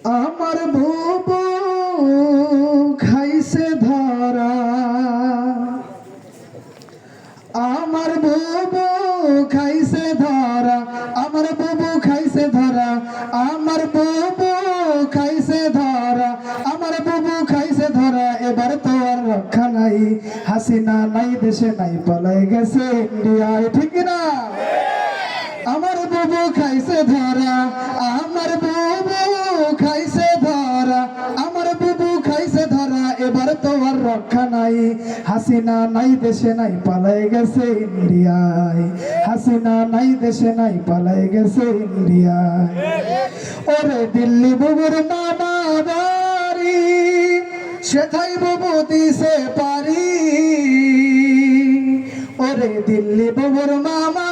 আমার বুবু খাইছে ধরা, আমার বুবু খাইছে ধরা, আমার বুবু খাইছে ধরা, আমার বুবু খাইছে ধরা, আমার বুবু খাইছে ধরা। এবার তো আর রক্ষা নাই, হাসিনা নাই দেশে নাই, পলাই গেছে ইন্ডিয়ায়, ঠিক না? আমার বুবু খাইছে ধরা, আমার বুবু খাইছে ধরা, আমার বুবু খাইছে ধরা। এবার তো আর রক্ষা নাই, হাসিনা নাই দেশে নাই, পালাই গেছে ইন্ডিয়ায়, হাসিনা নাই দেশে নাই, পালাই গেছে ইন্ডিয়ায়। ওরে দিল্লি বুবুর মামা বাড়ি, সেথাই বুবু দিছে পারি। ওরে দিল্লি বুবুর মামা